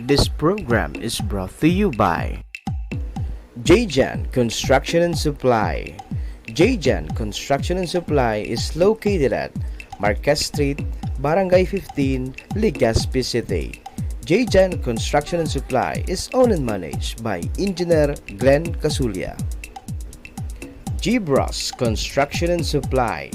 This program is brought to you by Jjan Construction and Supply. Jjan Construction and Supply is located at Marquez Street, Barangay 15, Legazpi City. Jjan Construction and Supply is owned and managed by Engineer Glenn Casulia. Gibros Construction and Supply.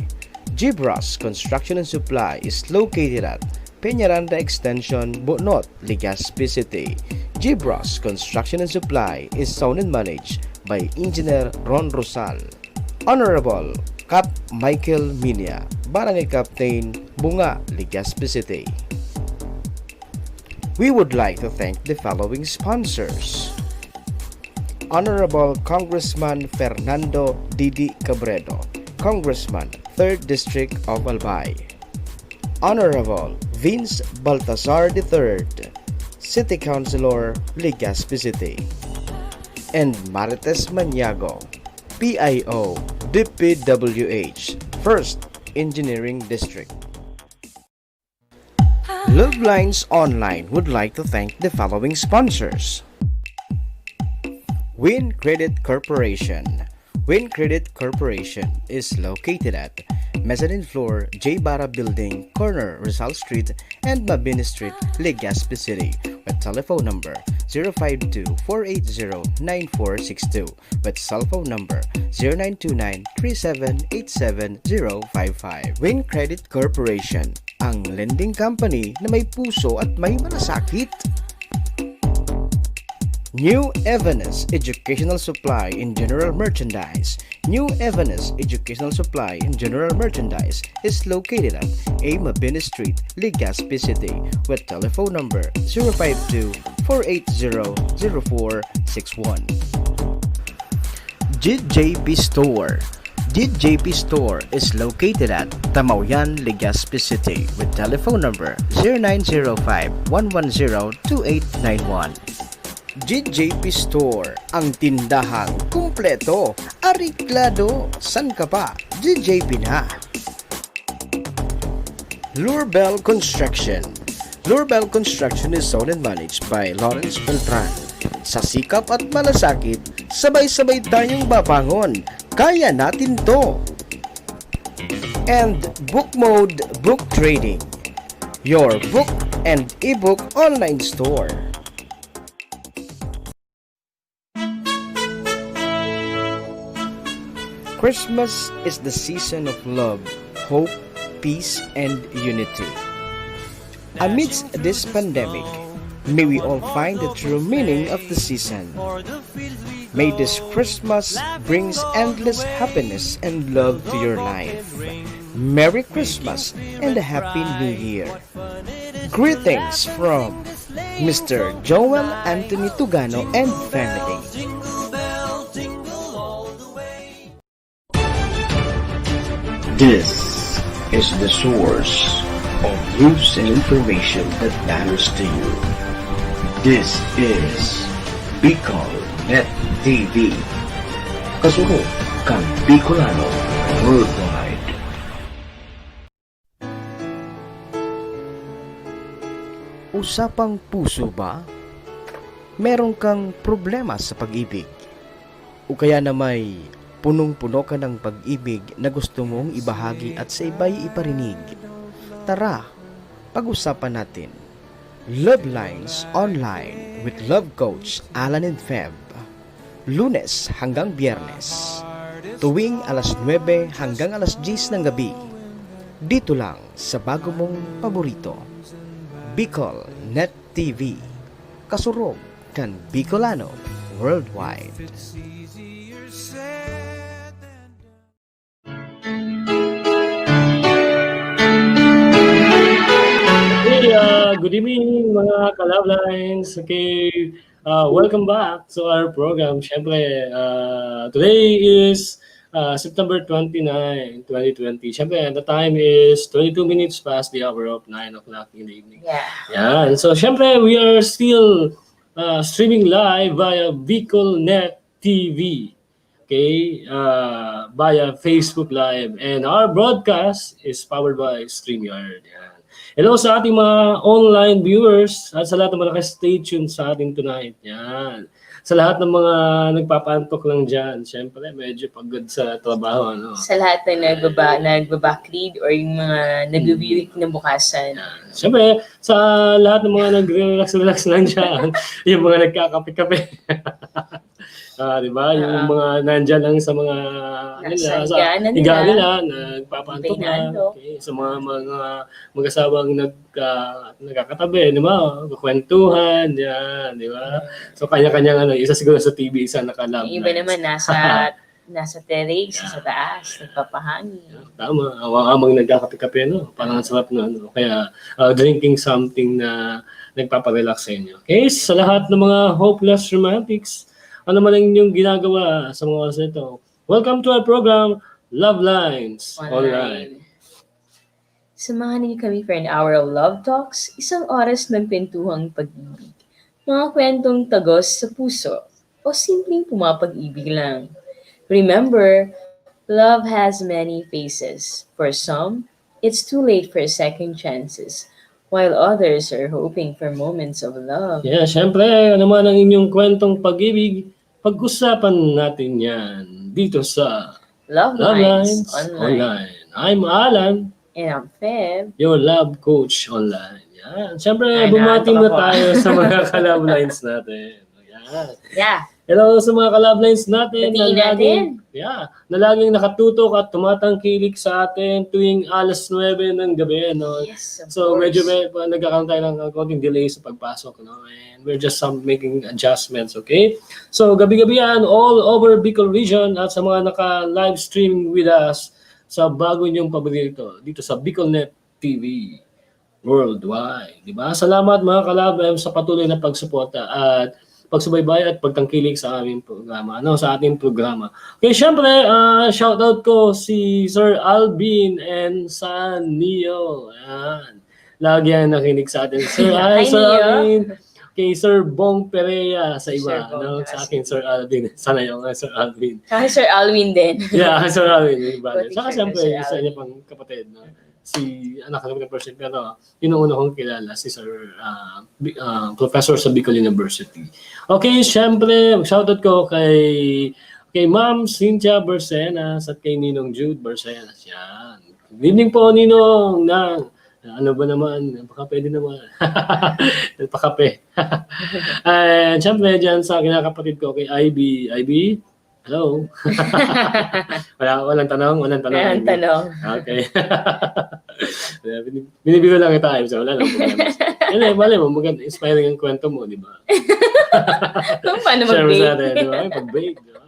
Gibros Construction and Supply is located at Peñaranda Extension, Bonot, Legazpi City. Gibros Construction and Supply is owned and managed by Engineer Ron Rosal. Honorable Cap Michael Minya, Barangay Captain, Bunga, Legazpi City. We would like to thank the following sponsors: Honorable Congressman Fernando Didi Cabredo, Congressman, 3rd District of Albay. Honorable Vince Baltazar III, City Councilor, Legazpi City. And Marites Maniago, PIO, DPWH, 1st Engineering District. Love Lines Online would like to thank the following sponsors: Win Credit Corporation. Win Credit Corporation is located at Mezzanine Floor, J. Barra Building, corner Rizal Street and Mabini Street, Legazpi City, with telephone number 052-480-9462, with cell phone number 0929-3787055. Win Credit Corporation, ang lending company na may puso at may malasakit. New Evanes Educational Supply and General Merchandise. New Evanes Educational Supply and General Merchandise is located at A. Mabini Street, Legazpi City, with telephone number 052-480-0461. JJP Store. JJP Store is located at Tamauyan, Legazpi City, with telephone number 0905-110-2891. JJP Store, ang tindahang kumpleto, ariklado, san ka pa? JJP na. Lurbel Construction. Lurbel Construction is owned and managed by Lawrence Beltran. Sa sikap at malasakit, sabay-sabay tayong babangon. Kaya natin to. And Book Mode Book Trading, your book and ebook online store. Christmas is the season of love, hope, peace, and unity. Amidst this pandemic, may we all find the true meaning of the season. May this Christmas brings endless happiness and love to your life. Merry Christmas and a Happy New Year. Greetings from Mr. Joel Anthony Tugano and family. This is the source of news and information that matters to you. This is Bicol Net TV. Kasunod kang Bicolano worldwide. Usapang puso ba? Meron kang problema sa pag-ibig? O kaya na may punong-puno ka ng pag-ibig na gusto mong ibahagi at sa iba'y iparinig? Tara, pag-usapan natin. Love Lines Online with Love Coach Alan and Feb. Lunes hanggang Biyernes. Tuwing alas 9 hanggang alas 10 ng gabi. Dito lang sa bago mong paborito. Bicol Net TV. Kasurog kan Bicolano worldwide. Good evening mga ka-Love Lines. Okay, welcome back to our program. Siyempre, today is September 29, 2020. Siyempre, the time is 22 minutes past the hour of 9 o'clock in the evening. Yeah. And so, siyempre, we are still streaming live via BicolNet TV. Okay, via Facebook Live. And our broadcast is powered by StreamYard. Yeah. Hello sa ating mga online viewers at sa lahat ng mga naka-stay tuned sa ating tonight. Yan. Sa lahat ng mga nagpapantok lang dyan, syempre medyo pagod sa trabaho. Ano? Sa lahat na nagbabackread or yung mga nag-viewing na bukasan. Siyempre, sa lahat ng mga nag-relax lang dyan, yung mga nagkakape-kape. Di ba? Yung mga nandyan lang sa mga higa nila, nagpapantok na. Okay. Sa mga mag-asawang nagkakatabi, di ba? Kwentuhan, yan, di ba? So, kanya-kanya, isa siguro sa TV, isa naka-love. Yung iba naman nasa terrace, sa taas, nagpapahangin. Tama, awang-amang nagkakape-kape, no? Parang sarap na, no? Kaya, drinking something na nagpaparelax sa inyo. Okay, sa lahat ng mga hopeless romantics, ano man ang inyong ginagawa sa mga oras nito, welcome to our program, Love Lines Online. Sa mga ninyo kami for an hour of love talks, isang oras ng kwentuhang pag-ibig. Mga kwentong tagos sa puso o simpleng pumapag-ibig lang. Remember, love has many faces. For some, it's too late for second chances, while others are hoping for moments of love. Yeah, syempre, ano man ang inyong kwentong pag-ibig, pag-usapan natin yan dito sa Love Lines Online. I'm Alan, And I'm Feb. your love coach online. Yan. Syempre, Ay, bumati na naantok ako. tayo sa mga ka-love lines natin. Yan. Yeah, Hello sa mga ka-love lines natin. batiin natin. Na laging nakatutok at tumatangkilik sa atin tuwing alas 9 ng gabi. No? Yes, of So course. medyo nagkakaroon tayo ng konting delay sa pagpasok, no? And we're just making adjustments, okay? So gabi-gabi yan all over Bicol region at sa mga naka-live streaming with us sa bago niyong paborito dito sa BicolNet TV worldwide, di ba? Salamat mga kalab sa patuloy na pagsuporta at pagsubaybay at pagtangkilik sa aming programa, sa ating programa. Okay, syempre, shoutout ko si Sir Alvin and San Neo. Ayan. Lagi yan nakinig sa atin. Sir, Hi, Sir Neo. Alvin. Kay Sir Bong Perea sa iba. Sir Bong, Sa akin, Sir Alvin. Sana yung Sir Alvin. Saka Sir Alwin din. Yeah, Sir Alvin. Yung brother. Pati Saka Sir syempre, Sir isa niya pang kapatid. No? Si anak ko ng person, pero yun ang una kong kilala, si Sir Professor sa Bicol University. Okay, syempre, shoutout ko kay Ma'am Cynthia Bersenas at kay Ninong Jude Bersenas. Yan. Good evening po, Ninong. Ano ba naman? Baka pwede naman. Pakape. And syempre, dyan sa kinakapatid ko kay Ivy. Ivy, hello. Walang tanong. Walang tanong. Okay. Binibiro lang kita, Ivy. So, wala lang problema. Bale mo, maganda, inspiring ang kwento mo, di ba? Kung paano Share mo sa mag-bake. atin, di ba? Pag-bake, di ba?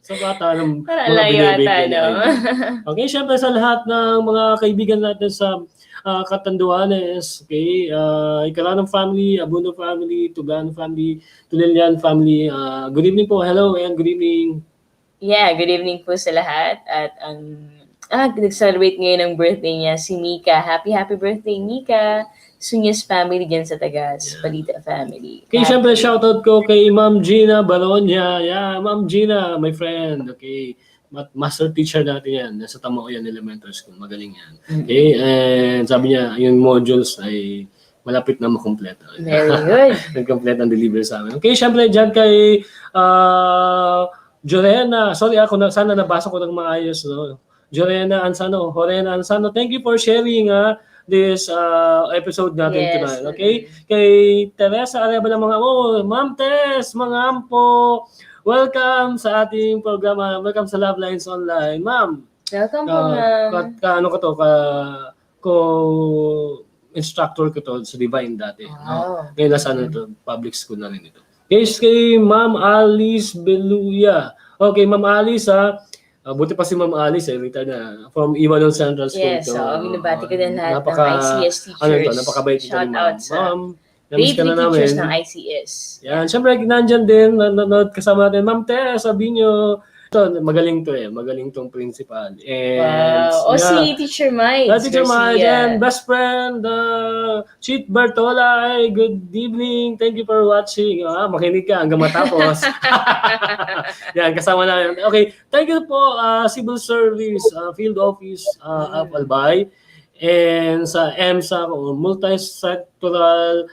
Sa bata ng Para layo ata, no? Okay, syempre sa lahat ng mga kaibigan natin sa Catanduanes, okay, Ikaranong family, Abuno family, Tugan family, Tulilian family, good evening po, hello and good evening. Yeah, good evening po sa lahat. At nag-celebrate ngayon ng birthday niya, si Mika. Happy birthday, Mika. Sunyas family dyan sa Tagas, Palita family. Okay, syempre shoutout ko kay Ma'am Gina Balonia. Yeah, Ma'am Gina, my friend. Okay, master teacher natin yan. Nasa Tamaoyan Elementary School. Magaling yan. Okay, and sabi niya, yung modules ay malapit na makumpleto. Very good. Nag-complete ang delivery sa amin. Okay, syempre dyan kay Jorena. Sorry sana nabasa ko ng maayos. No? Jorena Ansano. Jorena Ansano, thank you for sharing this episode natin Yes. tonight. Okay? Kay Teresa Arevalo mga Ma'am Tess, mga ampo, welcome sa ating programa. Welcome sa Love Lines Online. Ma'am, Welcome po, ma'am. instructor ko to sa Divine dati. Wow. Ngayon nasa public school na rin ito. Case kay Ma'am Alice Beluya. Okay, Ma'am Alice buti pa si Ma'am Alice, retired na from Iwanong Central School. Yes, so binabati ko din lahat ng napaka- ICS teachers. napakabait ito Shout ni out Ma'am. sa Ma'am, namiss ka grade 3 na teachers namin. ng ICS. Yan, syempre, nandyan din, nanonood kasama natin. Ma'am Tess, sabi nyo, ito, magaling to magaling tong principal. And, Wow. O si Teacher Mike. Teacher Mike, and best friend, Cheat Bartolay, good evening, thank you for watching. Makinig ka hanggang matapos. Yan, kasama na yan. Okay, thank you po, Civil Service, Field Office of Albay. and sa MSAC o Multisectoral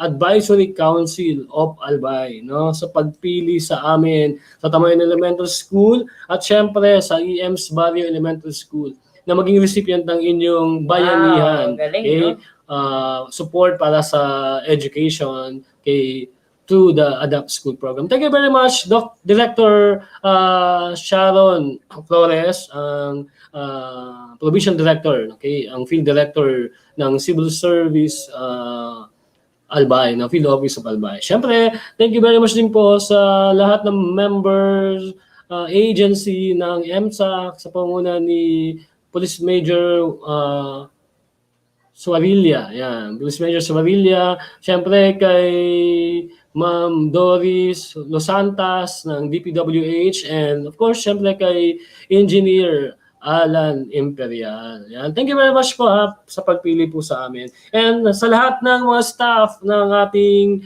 Advisory Council of Albay, no, sa pagpili sa amin sa Tamayan Elementary School at syempre sa EMS Barrio Elementary School na maging recipient ng inyong bayanihan. Wow, galing, Okay? no? Support para sa education kay through the Adapt School Program. Thank you very much, Director Sharon Flores, ang Provincial Director, okay, ang Field Director ng Civil Service Albay, ng Field Office of Albay. Siyempre, thank you very much din po sa lahat ng members, agency ng MSAC, sa panguna ni Police Major Suarilla, yan. Police Major Suarilla, siyempre kay Ma'am Doris Los Santas ng DPWH, and of course, siyempre kay Engineer Alan Imperial. Yan. Thank you very much po sa pagpili po sa amin. And sa lahat ng mga staff ng ating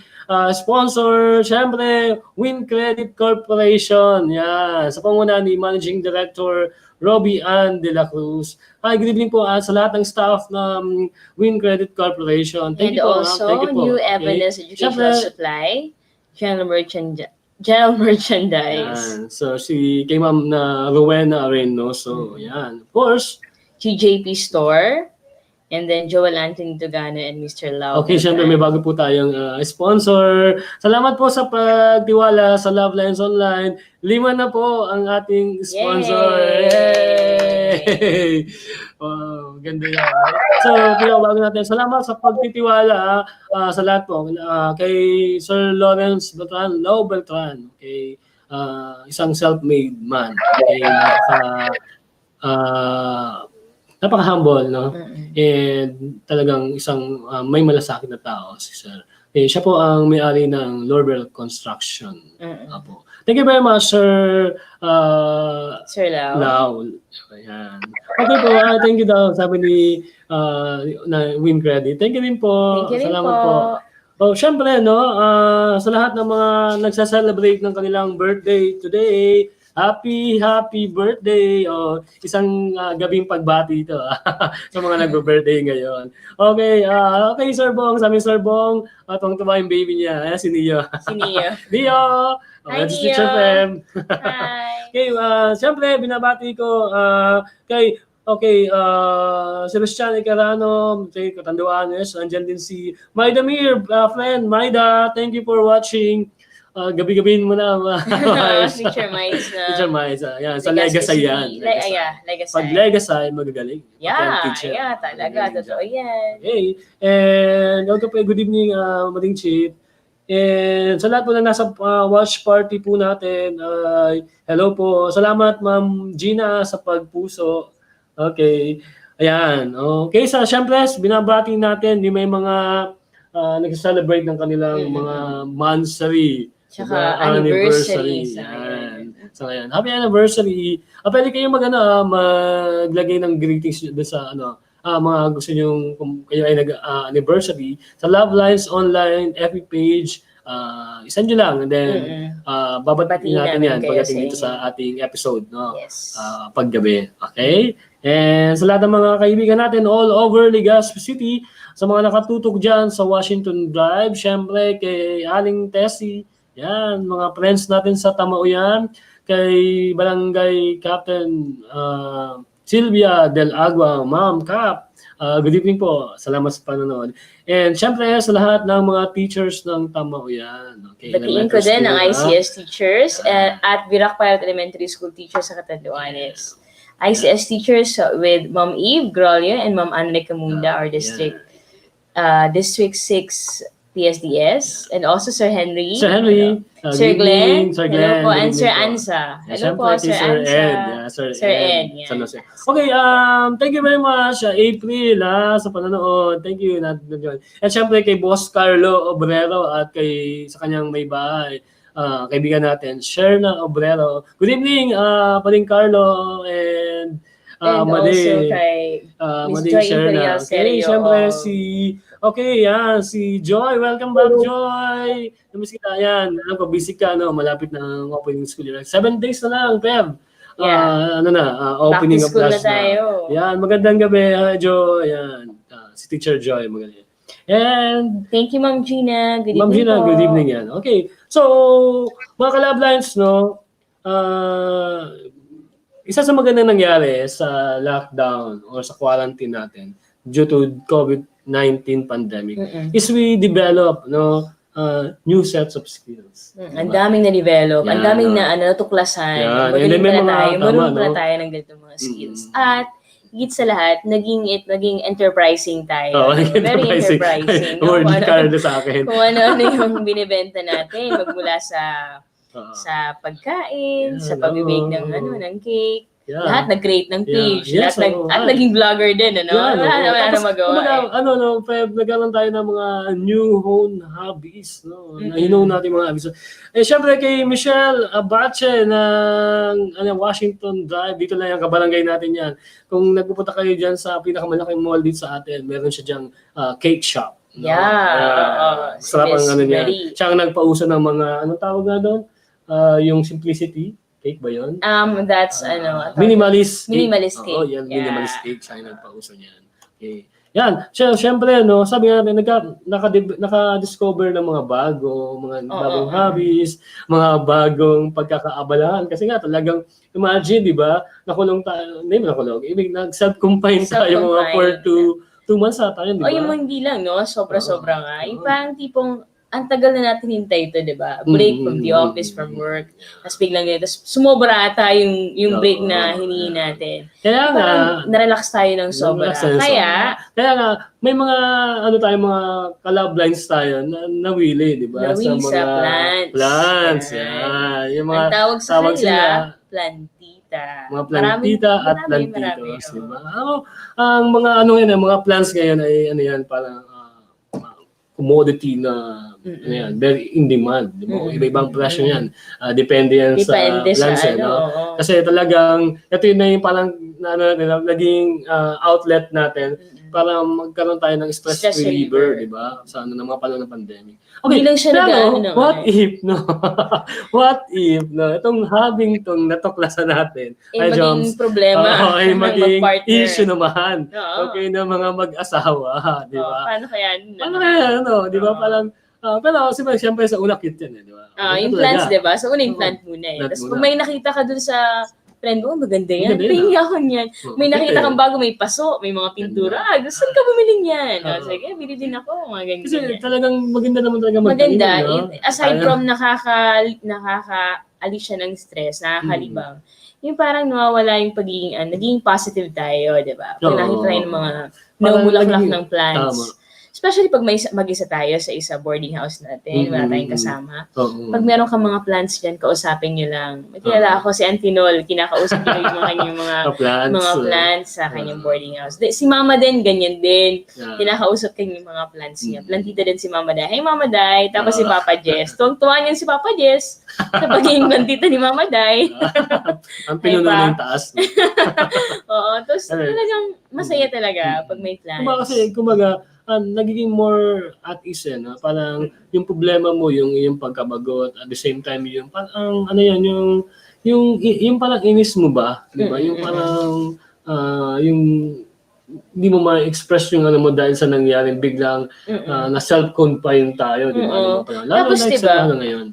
sponsor, siyempre, Win Credit Corporation. Yan. Sa panguna ni Managing Director Robbie Ann De La Cruz. Hi, good evening po sa lahat ng staff ng Win Credit Corporation. Thank And you po. also, Thank you po. New Evidence Educational Supply, General Merchandise. Yan. So, kay Ma'am na Rowena Areno. So, yan. Of course, GJP Store, and then Joel Anthony Tugano and Mr. Lau. okay, syempre may bago po tayong sponsor. Salamat po sa pagtiwala sa Love Lines Online. 5 na po ang ating sponsor. Yay! Wow, ganda yan. So, pinabago natin. Salamat sa pagtitiwala sa lahat po. Kay Sir Lawrence Beltran, okay, isang self-made man. Okay, napaka-humble, no? And talagang isang may malasakit na tao si Sir. Eh, siya po ang may-ari ng Lorbel Construction. Apo. Thank you very much, Sir Sir Lau. Lau. Ayan. Okay po, thank you daw, sabi ni na Win Credit. Thank you din po. Thank you rin Salamat po. Oh, syempre, no, sa lahat ng mga nagsa-celebrate ng kanilang birthday today, happy birthday. Oh, isang gabing pagbati ito sa mga nagbe-birthday ngayon. Okay, okay Sir Bong, sabi Sir Bong, tuwang-tuwa yung baby niya, si Neo. Si Neo. Neo! Hi, That's Neo. Teacher Fem. Hi. Okay, siyempre binabati ko kay Sebastian Icarano, kay Katanduanes, andyan din si Maida Mir, friend Maida, thank you for watching. Gabi-gabihin mo na. Teacher Mice na. Teacher Mice, yan. Sa Legacy yan. Legacy. Pag Legacy, magagaling. Yeah, talaga. Totoo yan. Okay. And okay, good evening, Mading Chief. And sa lahat po na nasa watch party po natin, hello po. Salamat, Ma'am Gina, sa pagpuso. Okay. Ayan. Okay, siyempre, binabati natin yung may mga nag-celebrate ng kanilang mga monthsary. Tsaka anniversary. Yan. So, ayan. Happy anniversary. Pwede kayong maglagay ng greetings doon sa mga gusto nyo kung kayo ay nag-anniversary. Sa Love Lines Online, FB page, isend nyo lang. And then, babatiin natin yan pagdating dito sa ating episode. No? Yes. Paggabi. Okay? And sa lahat ng mga kaibigan natin all over Legazpi City, sa mga nakatutok dyan sa Washington Drive, syempre kay Aling Tessie, yan, mga friends natin sa Tamauyan, kay Barangay Captain Sylvia Del Agua, Ma'am Cap, good evening po, salamat sa panonood. And syempre sa lahat ng mga teachers ng Tamauyan. Okay, batiin ko din ang ICS teachers at Virac Pilot Elementary School teachers sa Catanduanes. ICS teachers with Ma'am Eve Grolio and Ma'am Anne Camunda, our District 6 PSDS, and also Sir Henry. Sir Henry. Sir Glenn. Sir Glenn. Hello po, and Sir Ansa. Hello po, Sir Ansa. Sir Ed. Yeah. Okay, thank you very much, April, sa panonood. Thank you. And syempre kay Boss Carlo Obrero at sa kanyang may bahay. Kaibigan natin, Sherna Obrero. Good evening, Paling Carlo, and also kay Miss Joy Imperial Serio. Syempre si Joy. Welcome back, Joy. Namiss kita yan. Alam ko, busy ka, malapit na ang opening school year. 7 days na lang, Pev. opening Back to of school na class na. tayo. Yan, magandang gabi, Jo. Yan, si Teacher Joy. Magandang. And Thank you, Ma'am Gina. Good Ma'am evening Gina, po. good evening yan. Okay, so mga ka-love lines, no, isa sa magandang nangyari sa lockdown or sa quarantine natin due to COVID-19 pandemic is we develop new sets of skills. Ang daming na-develop, ang Yan, daming no. natuklasan. Yan. And Magaling then may pala mga tayo, tama, marunong pala no? tayo ng ganitong mga skills. At higit sa lahat, naging enterprising tayo. Very enterprising. No? Word ni Carlo sa akin. Kung ano yung binibenta natin, magmula sa pagkain, sa pag-bake ng cake. Yeah. Lahat nag-create ng page. Yeah. Yes, at naging vlogger din, ano? Wala na magawa. Nagkaroon tayo ng mga new home hobbies, no? Na-hinown natin mga hobbies. Syempre kay Michelle Abache ng Washington Drive, dito lang yung kabarangay natin yan. Kung nagpupunta kayo dyan sa pinakamalaking mall dito sa atin, meron siya dyang cake shop. No? Yeah. Sarap ang niya. Siya ang nagpauso ng mga, anong tawag na doon? Yung simplicity. Cake ba yun? That's minimalist cake. Oo, yan, minimalist cake. Siya yung nagpauso niyan. Okay. Yan, syempre, no, sabi nga natin, naka-discover ng mga bagong hobbies, mga bagong pagkakaabalahan. Kasi nga, talagang, imagine, di ba, nakulong tayo, hindi mo nakulong, nag-self-confine tayo mga for 2 months ata yun, di ba? O yung hindi lang, no? Sobra-sobra nga. Yung parang tipong, ang tagal na natin hintay ito, di ba? Break from the office, from work. Tapos biglang ganito. Tapos sumobra ata yung break na hinihingi natin. Kaya nga, narelax tayo ng sobra. Kaya nga, may mga, mga ka-love lines tayo na nawili, di ba? Nawili sa plants. Plants, yan. Yung mga, ang tawag sa kanila, sila, plantita. Mga plantita at plantitos, di ba? Ang mga mga plants ngayon ay parang commodity na very in demand, di ba? Iba-ibang presyo yan. Depende yan sa plants, no? Kasi talagang ito yun na yung parang naging outlet natin para magkaroon tayo ng stress reliever, di ba? Sa ng mga panahon ng pandemic. Okay, lang siya what if, no? What if, no? Itong hobbying itong natuklasan natin, maging problema, ay maging mag-partner. issue naman. Oo. Okay, na mga mag-asawa, di ba? Paano kaya? Di ba? Parang, pero siyempre sa una cute yan, di ba? Yung plants, di ba? So, una yung plant muna eh. Tapos pag may nakita ka dun sa friend mo, maganda yan. Pingin ako niyan. May nakita kang bago, may paso, may mga pintura. Gusto ka bumili niyan. Sige, bili din ako. Mga ganyan. Kasi talagang maganda naman talaga maganda. Aside from nakaka-alis siya ng stress, nakakalibang. Yung parang nawawala yung pagiging, naging positive tayo, di ba? Pag nakita tayo ng mga namumulaklak ng plants. Especially pag mag-isa tayo sa isa boarding house natin, wala tayong kasama. Pag meron kang mga plants dyan, kausapin nyo lang. May kilala ako si Antinol, kinakausap nyo yung kanyang mga plants sa kanyang boarding house. Si Mama din, ganyan din. Kinakausap kanyang mga plants niya. Plantita din si Mama Day. Hey Mama Day! Tapos si Papa Jess. Tuwang-tuwa niyan si Papa Jess sa pagiging plantita ni Mama Day. Ang pinuno na yung taas. Oo. Tapos talagang masaya talaga pag may plants. Kasi, kumbaga, nagiging more at ease, no? Parang yung problema mo, yung pagkabagot, at the same time, yung parang, yung parang inis mo ba? Di ba? Yung parang, yung hindi mo ma-express yung mo dahil sa nangyari, biglang na self-confine tayo, di ba? Tapos, di ba,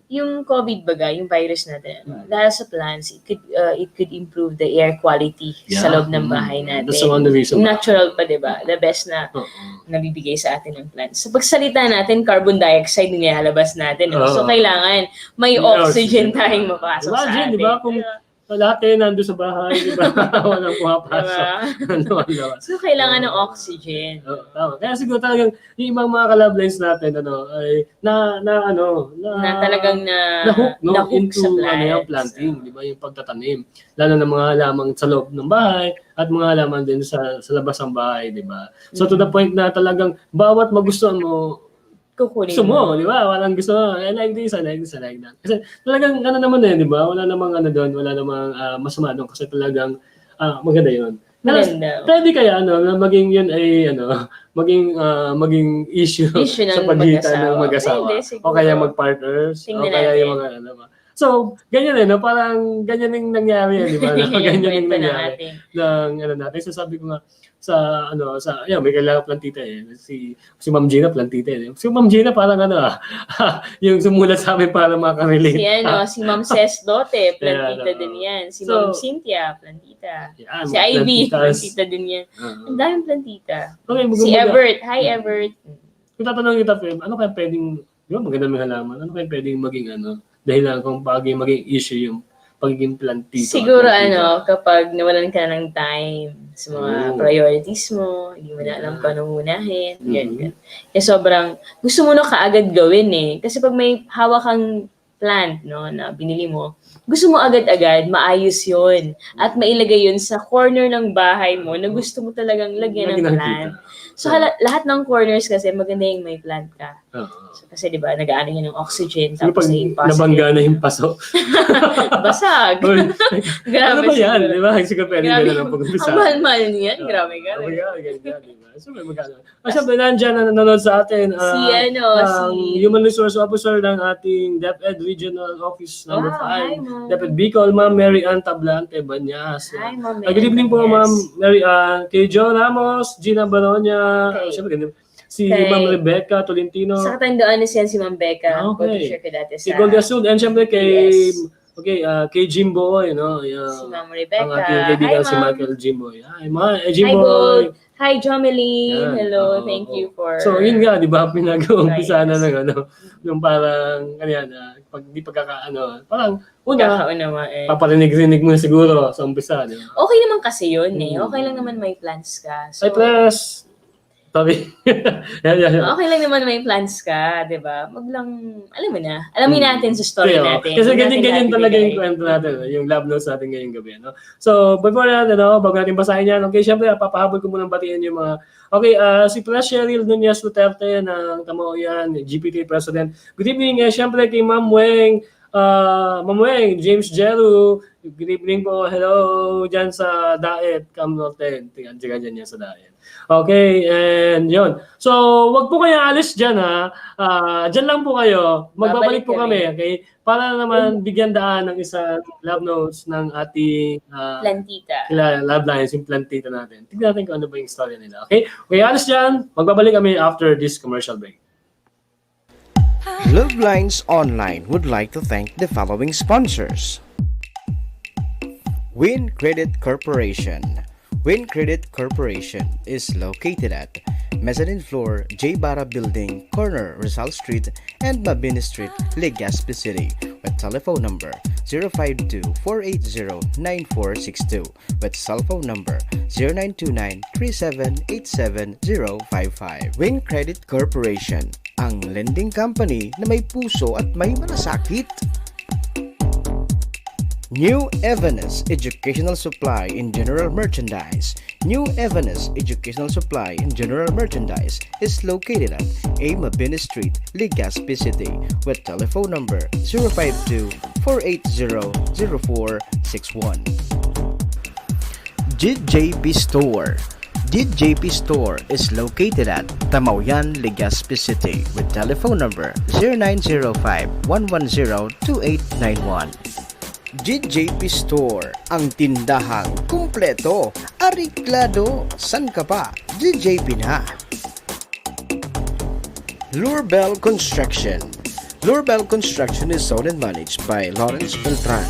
yung COVID baga, yung virus natin, dahil sa plants, it could improve the air quality sa loob ng bahay natin. That's one of the reasons. Natural pa, di ba? The best na nabibigay sa atin ng plants. Sa pagsalita natin, carbon dioxide nilalabas natin. So, kailangan may oxygen tayong mapasok sa atin. Imagine, di ba, kung lahat kayo nandun sa bahay, di ba? Walang pumapasok. So, kailangan ng oxygen. Tama. Kaya siguro talagang yung ibang mga ka-love lines natin, ay talagang na-hook into sa plants. Yung planting, di ba? Yung pagtatanim. Lalo ng mga halamang sa loob ng bahay at mga halaman din sa labas ng bahay, di ba? So, to the point na talagang bawat magustuhan mo, kukunin gusto mo, di ba? Walang gusto mo. I like this, I like this, I like that. Kasi talagang naman di ba? Wala namang doon, wala namang masama doon kasi talagang maganda yun. Maganda. Pwede kaya na maging yun ay maging issue sa pagitan ng mag-asawa. O kaya mag-partners. O kaya yung mga So, ganyan no? Parang ganyan yung nangyari di ba? No? Yan yung Ganyan yung kwento ng nangyari ating. ng natin. So, sabi ko nga, may kailangan plantita si Ma'am Gina plantita Si Ma'am Gina parang yung sumulat sa amin para makarelate. Si Ma'am Ces Dote, plantita Ayan, din yan. Si So, Ma'am Cynthia, plantita. Yan, Si Ivy, plantitas. plantita din yan. Ang daming plantita. Okay, Si Evert, hi Evert. Kung tatanungin kita, Fem, ano kaya pwedeng, di ba maganda may halaman, ano kaya pwedeng maging dahilan kung maging issue yung pagiging plantito? Siguro kapag nawalan ka ng time sa mga priorities mo, hindi mo na alam kung anong unahin, ganyan. Kaya sobrang, gusto mo na kaagad gawin Kasi pag may hawak kang plant, na binili mo, gusto mo agad-agad, maayos yun. At mailagay yun sa corner ng bahay mo na gusto mo talagang lagyan ng plant. So, lahat ng corners kasi maganda yung may plant ka. So, kasi di ba, nag-aano yun ng oxygen, tapos pag yung positive. nabangga na yung paso. Basag. Ano ba yan? Di ba? Siguro pwede ka na lang pag-umpisa. Ang mahal-mahal niyan. Grabe ka. So, may magkano. Siyempre, nandiyan na nanonood sa atin si Human Resource Officer ng ating DepEd Regional Office number 5. Hi, Ma'am. DepEd Bicol, Ma'am Mary Ann Tablante Banyas. Hi, Ma'am. Good evening po, Ma'am Mary Ann. Kay Joe Ramos, Gina Baronia, siyempre, si Ma'am Rebecca Tolentino. Sa Katanduanes yan si Ma'am Becca. Okay. Share ko dati Si Goldie Sud, and siyempre kay Jimboy, si Ma'am Rebecca. Ang ating kaibigan Hi, si Ma'am. Michael Jimboy. Hi, Hi, Jimboy. Gold. Hi, Jomeline. Yan. Hello. Thank you for... So, yun nga, di ba, pinag-uumpisa na yung parang, pag di parang, paparinig-rinig mo na siguro sa umpisa, di ba? Okay naman kasi yun Okay lang naman may plans ka. So, Ay, press! Sorry. Okay lang naman may plans ka, di ba? Alam mo na. Alamin natin sa story natin. Kasi ganyan talaga yung kwento natin, yung love notes natin ngayong gabi. So, before natin, bago natin basahin yan, okay, syempre, papahabol ko munang batiin yung mga, si Press Cheryl Nunez Duterte ng Tamoyan, GPT President. Good evening, syempre, kay Ma'am Weng, James Jeru, good evening po, hello, dyan sa Daet, Cam Norte, tingnan dyan sa Daet. Okay, and yun. So, wag po kayo alis dyan dyan lang po kayo, magbabalik po kami, okay? Para naman bigyan daan ng isang love notes ng ating Plantita. Love lines, yung plantita natin. Tignan natin kung ano ba yung story nila, okay? Okay, alis dyan, magbabalik kami after this commercial break. Love Lines Online would like to thank the following sponsors. Win Credit Corporation. Win Credit Corporation is located at Mezzanine Floor, J. Barra Building, corner Rizal Street and Mabini Street, Legazpi City, with telephone number 052-480-9462, with cell phone number 0929-3787-055. Win Credit Corporation, ang lending company na may puso at may malasakit. New Evanes Educational Supply in General Merchandise. New Evanes Educational Supply in General Merchandise is located at A. Mabini Street, Legazpi City, with telephone number 052-480-0461. JJP Store. JJP Store is located at Tamauyan, Legazpi City, with telephone number 0905-110-2891. JJP Store, ang tindahang kumpleto, ariklado, san ka pa? JJP na. Lurbel Construction. Lurbel Construction is owned and managed by Lawrence Beltran.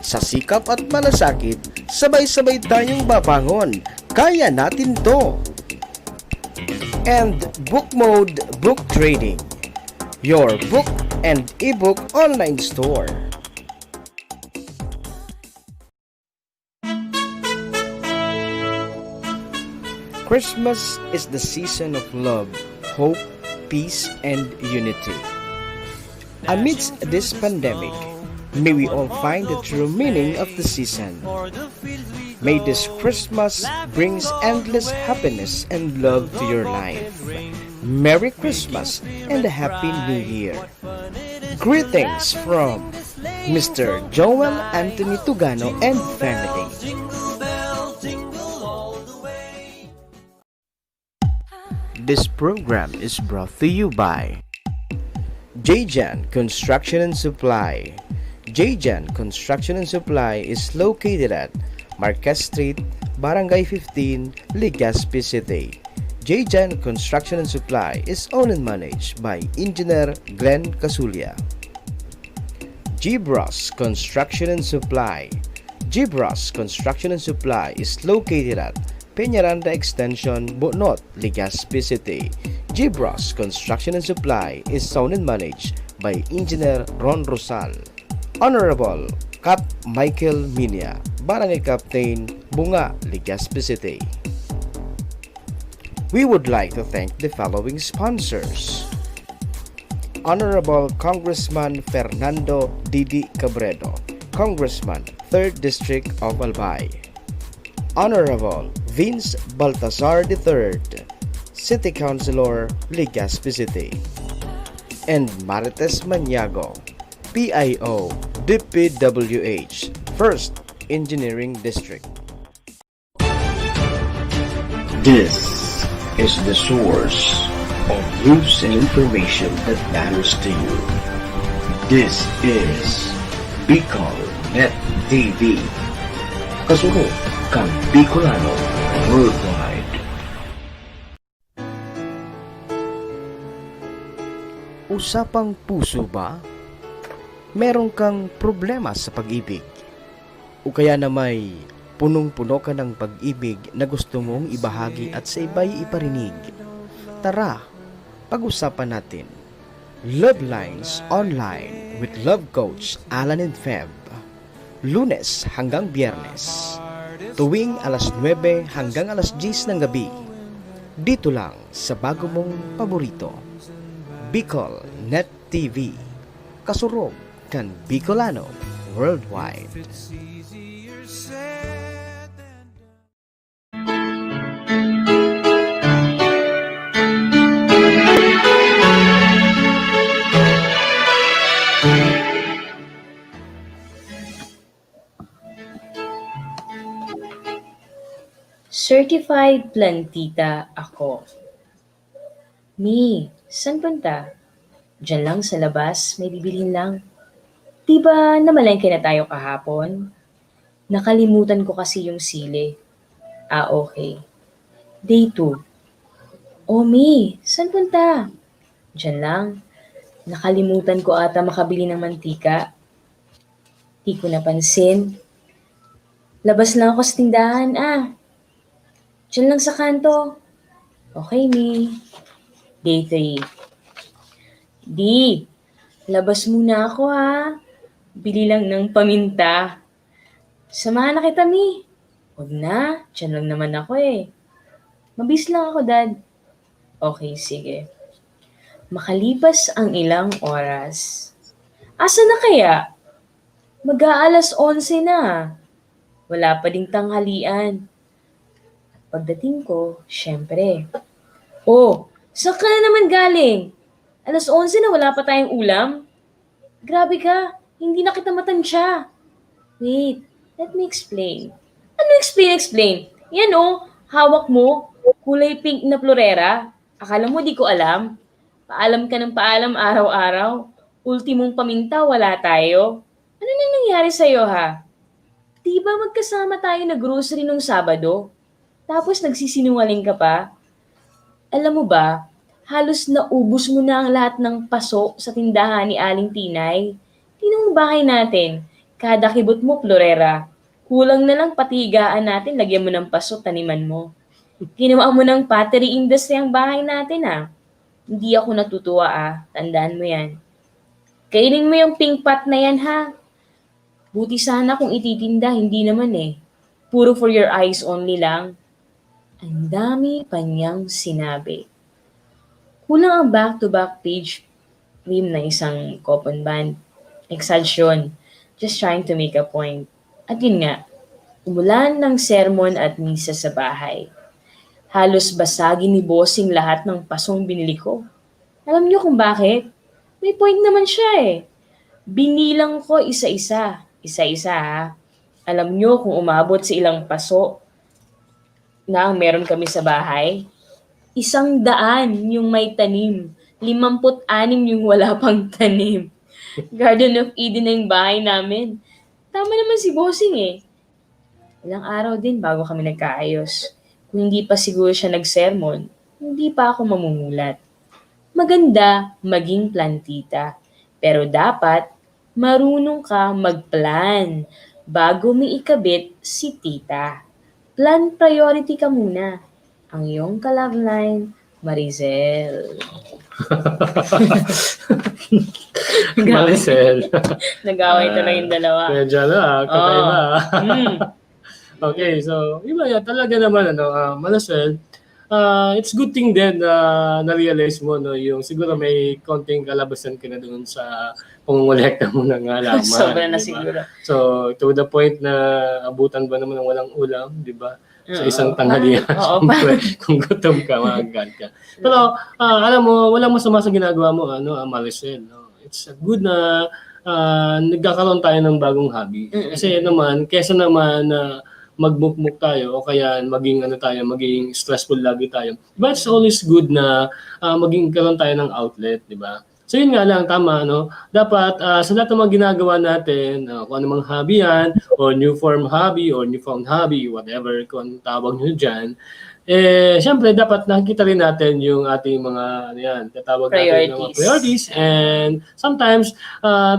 Sa sikap at malasakit, sabay-sabay tayong babangon. Kaya natin to. And Book Mode Book Trading, your book and ebook online store. Christmas is the season of love, hope, peace, and unity. Amidst this pandemic, may we all find the true meaning of the season. May this Christmas brings endless happiness and love to your life. Merry Christmas and a Happy New Year. Greetings from Mr. Joel Anthony Tugano and family. This program is brought to you by Jjan Construction and Supply, JGen Construction and Supply is located at Marquez Street, Barangay 15, Legazpi City. JGen Construction and Supply is owned and managed by Engineer Glenn Casulia. Gibros Construction and Supply. Gibros Construction and Supply is located at Peñaranda Extension, Bonot, Legazpi City. Gibros Construction and Supply is owned and managed by Engineer Ron Rosal. Honorable Cap Michael Minya, Barangay Captain, Bunga, Legazpi City. We would like to thank the following sponsors: Honorable Congressman Fernando Didi Cabredo, Congressman, 3rd District of Albay. Honorable Vince Baltazar III, City Councilor, Legazpi City. And Marites Maniago, PIO, DPWH, 1st Engineering District. This is the source of news and information that matters to you. This is Bicol Net TV. Kasunod kang Bicolano worldwide. Usapang puso ba? Meron kang problema sa pag-ibig? O kaya na may punong-puno ka ng pag-ibig na gusto mong ibahagi at sa iba'y iparinig? Tara, pag-usapan natin. Love Lines Online with Love Coach Alan and Feb. Lunes hanggang Biyernes. Tuwing alas 9 hanggang alas 10 ng gabi. Dito lang sa bago mong paborito. Bicol Net TV. Kasurog kan Bicolano worldwide. Certified Plantita ako. Mi, saan punta? Diyan lang sa labas, may bibilhin lang. Di ba namalengke na tayo kahapon? Nakalimutan ko kasi yung sili. Ah, okay. Day 2. Oh, Mi, saan punta? Diyan lang. Nakalimutan ko ata makabili ng mantika. Di ko napansin. Labas lang ako sa tindahan, Diyan lang sa kanto. Okay, Mi. Day 3. Di, labas muna ako Bili lang ng paminta. Samahan na kita, Mi. Huwag na, diyan lang naman ako Mabis lang ako, Dad. Okay, sige. Makalipas ang ilang oras. Asa na kaya? Mag-aalas 11 na. Wala pa ding tanghalian. Pagdating ko, syempre. Oh, saan ka na naman galing? Alas 11 na wala pa tayong ulam? Grabe ka, hindi na kita matansya. Wait, let me explain. Ano explain? Yan hawak mo, kulay pink na florera. Akala mo di ko alam? Paalam ka ng paalam araw-araw. Ultimong paminta, wala tayo. Ano nang nangyari sa'yo Di ba magkasama tayo na grocery nung Sabado? Tapos nagsisinungaling ka pa? Alam mo ba, halos naubos mo na ang lahat ng paso sa tindahan ni Aling Tinay. Tinong bahay natin, kada kibot mo florera. Kulang na lang pati higaan natin, lagyan mo ng paso, taniman mo. Ginawa mo ng pottery industry ang bahay natin Hindi ako natutuwa tandaan mo yan. Kainin mo yung pink pot na yan Buti sana kung ititinda, hindi naman Puro for your eyes only lang. Ang dami pa niyang sinabi. Kulang ang back-to-back page meme na isang coupon band. Exalsyon. Just trying to make a point. At yun nga, umulan ng sermon at misa sa bahay. Halos basagin ni bossing lahat ng pasong binili ko. Alam niyo kung bakit? May point naman siya Binilang ko isa-isa. Isa-isa Alam niyo kung umabot sa ilang paso na ang meron kami sa bahay? 100 yung may tanim. 56 yung wala pang tanim. Garden of Eden na yung bahay namin. Tama naman si Bossing eh. Ilang araw din bago kami nagkaayos. Kung hindi pa siguro siya nag-sermon, hindi pa ako mamumulat. Maganda maging plantita. Pero dapat marunong ka mag-plan bago mo ikabit si tita. Plan priority ka muna. Ang iyong ka-love line, Marizel. Maricel. Nag-away talaga yung dalawa. Medyo kakaiba. Mm. Okay, so iba yan. Talaga naman, Maricel, it's good thing din na na-realize mo, no, yung siguro may konting kalabasan ka na doon sa pangungulekta mo ng halaman. Sobra na diba? siguro. So, to the point na abutan ba naman ng walang ulam, di ba? Sa Oo. isang tanghalian. Oo, Kung gutom ka, maagal ka. Pero, alam mo, walang masama sa ginagawa mo, Maricel. No? It's good na nagkakaroon tayo ng bagong hobby. Kasi naman, kesa naman na magmukmuk tayo o kaya maging stressful lagi tayo. But it's always good na maging karoon tayo ng outlet, di ba? So yun nga lang, tama, no? Dapat sa lahat ng mga ginagawa natin, kung anumang hobby yan, o new form hobby, or newfound hobby, whatever kung tawag nyo dyan, syempre dapat nakikita rin natin yung ating mga, tatawag natin ng mga priorities. And sometimes,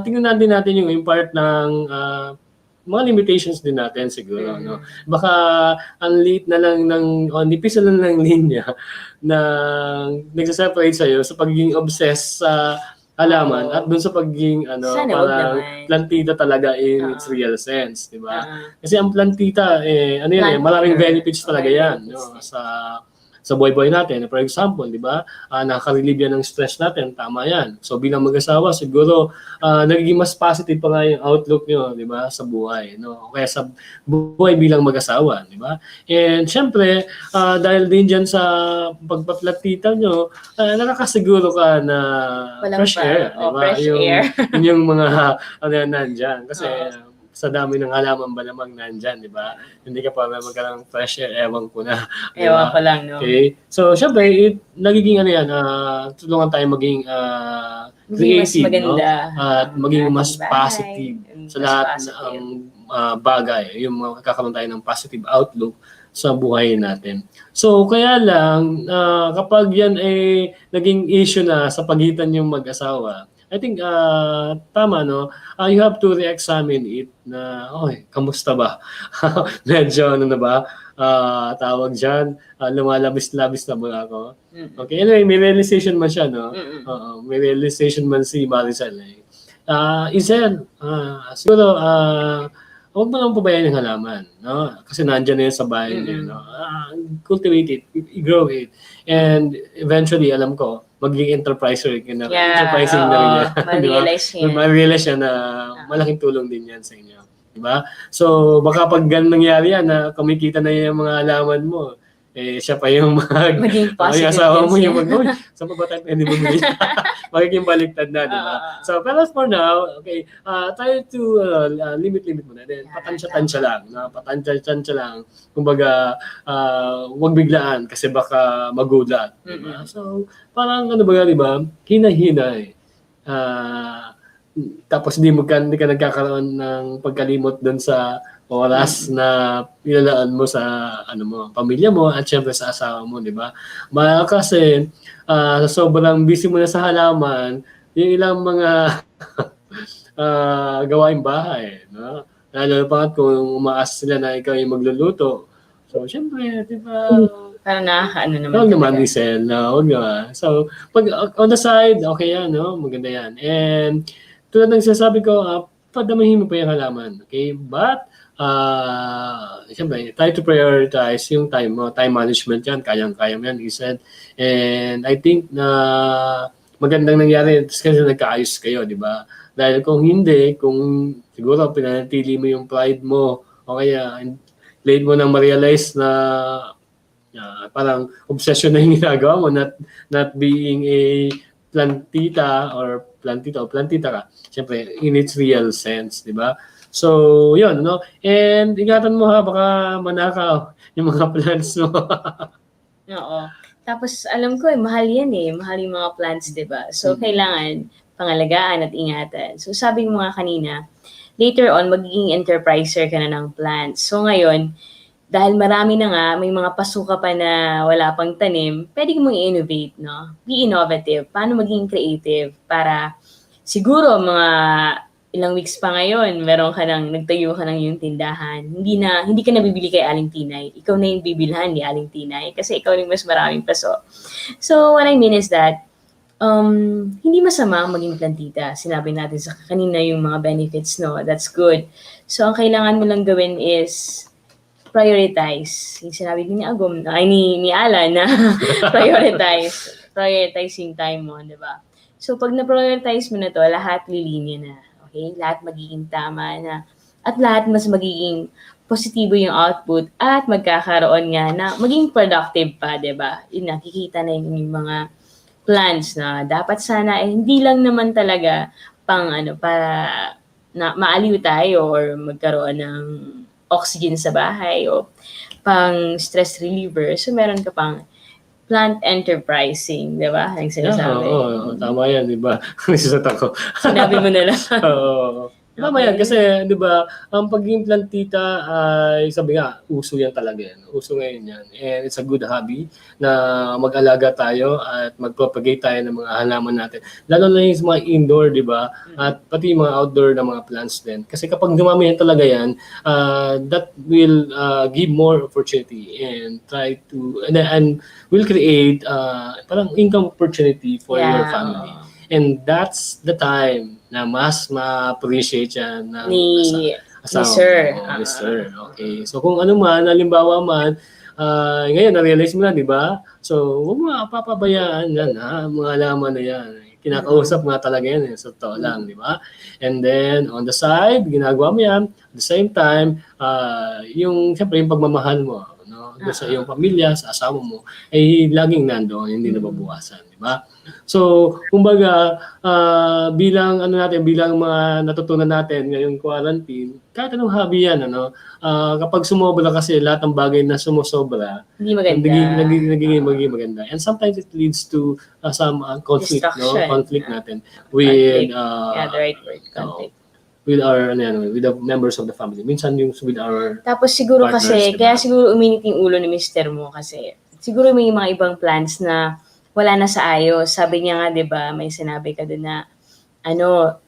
tingnan natin yung part ng mga limitations din natin siguro, no? Baka ang liit na lang nipis na lang ng linya na nagsaseparate sa'yo sa pagiging obsessed sa halaman at dun sa pagiging parang plantita talaga in its real sense, di ba? Kasi ang plantita, maraming benefits talaga yan, no? Sa buhay-buhay natin. For example, di ba, nakaka-relieve yan ng stress natin, tama yan. So bilang mag-asawa, siguro nagiging mas positive pa nga yung outlook nyo, di ba, sa buhay, no? Kaya sa buhay bilang mag-asawa, di ba? And syempre, dahil din dyan sa pagpaplantita nyo, nakakasiguro ka na fresh air, di ba? Fresh air. yung mga nandyan. Kasi sa dami ng halaman ba namang nandyan, di ba? Hindi ka pa magkaroon ng fresh air, ewan ko na. Ewan ko lang, no? Okay? So, syempre, nagiging tulungan tayo maging creative, mas maganda, no? At maging mas bagay, positive sa lahat ng bagay. Yung magkakaroon tayo ng positive outlook sa buhay natin. So, kaya lang, kapag yan ay naging issue na sa pagitan yung mag-asawa, I think tama, no? You have to re-examine it na, kamusta ba? Medyo na ba? Tawag dyan, lumalabis-labis na ba ako? Okay, anyway, may realization man siya, no? May realization man si Maricel. Isel, siguro, huwag mo lang pabayaan yung halaman, no? Kasi nandyan na yun sa bahay niya, no? Cultivate it, grow it, and eventually, alam ko, magiging enterpriser ka na. Enterprising na rin yan. Ma-realize niya na malaking tulong din yan sa inyo. Diba? So, baka pag ganun nangyari yan, na kumikita na yung mga halaman mo, siya pa yung maging positive. Yung asawa mo yung sa pa ba tayo pwede bumili? Magiging baliktad na, diba? So, pero for now, okay, try to limit muna. Then, patansya-tansya lang. No? Patansya-tansya lang. Kumbaga, huwag biglaan kasi baka magulat. Diba? So, parang diba? Hina-hina tapos hindi ka nagkakaroon ng pagkalimot doon sa oras na ilalaan mo sa pamilya mo at syempre sa asawa mo, di ba? Kasi sobrang busy mo na sa halaman, yung ilang mga gawaing bahay, no? Lalo pa kung umaas sila na ikaw yung magluluto. So, syempre, di ba? Parang naman. Huwag naman, Michelle. No, huwag naman. So, pag on the side, okay yan, no? Maganda yan. And tulad ng sinasabi ko, padamihin mo pa yung halaman. Okay? But, siyempre, try to prioritize yung time mo. Time management yan. Kayang-kaya mo yan, he said. And I think na magandang nangyari kasi nagkaayos kayo, di ba? Dahil kung hindi, kung siguro pinanatili mo yung pride mo, o kaya late mo nang ma-realize na parang obsession na yung ginagawa mo, not being a plantita or plantita ka. Siyempre, in its real sense, di ba? So, yun, no? And ingatan mo baka manakaw yung mga plants mo. Oo. Tapos, alam ko mahal yan Mahal yung mga plants, di ba? So, kailangan pangalagaan at ingatan. So sabi mo nga kanina, later on, magiging enterpriser ka na ng plants. So ngayon, dahil marami na nga, may mga pasuka pa na wala pang tanim, pwede mong i-innovate, no? Be innovative. Paano maging creative para siguro mga ilang weeks pa ngayon, nagtayo ka ng yung tindahan. Hindi ka nabibili kay Aling Tinay. Ikaw na yung bibilhan ni Aling Tinay kasi ikaw yung mas maraming paso. So what I mean is that, hindi masama maging plantita. Sinabi natin sa kanina yung mga benefits, no? That's good. So ang kailangan mo lang gawin is prioritize. Yung sinabi din ni Alan na prioritizing time mo, di ba? So pag na-prioritize mo na to, lahat lilinya na. Okay? Lahat magiging tama na. At lahat mas magiging positibo yung output at magkakaroon nga na maging productive pa, di ba? Yun, nakikita na yung mga plans na dapat sana hindi lang naman talaga para na maaliw tayo or magkaroon ng oxygen sa bahay o pang stress reliever. So meron ka pang plant enterprising, di ba? Ang sinasabi. Oo, tama yan, di ba? Nagsisat ako. Sinabi mo na lang. Oo. Tama yan, kasi, di ba, ang pagiging plantita ay, sabi nga, uso yan talaga yan. Uso ngayon yan. And it's a good hobby na mag-alaga tayo at mag-propagate tayo ng mga halaman natin. Lalo na yung mga indoor, di ba? At pati yung mga outdoor na mga plants din. Kasi kapag dumami yan talaga yan, that will give more opportunity and and will create parang income opportunity for your family. And that's the time na mas ma-appreciate yan ng asawa. Ni Sir. Okay. So kung ano man, halimbawa man, ngayon na-realize mo na, di ba? So huwag mo papabayaan yan, mga alaman na yan. Kinakausap nga talaga yan, sa totoo lang, di ba? And then, on the side, ginagawa mo yan. At the same time, siyempre, yung pagmamahal mo, no? Sa iyong pamilya, sa asawa mo, ay laging nandoon, hindi nababawasan, di ba? So, kumbaga, bilang mga natutunan natin ngayong quarantine, kahit anong hobby yan, kapag sumobra kasi lahat ng bagay na sumusobra, hindi maganda. Nagiging maganda. And sometimes it leads to some conflict, conflict natin with the right word, conflict. With the members of the family. Minsan yung with our Tapos siguro partners, kasi, diba? kaya siguro uminit yung ulo ni Mister mo kasi siguro may mga ibang plans na wala na sa ayos. Sabi niya nga, di ba, may sinabi ka doon na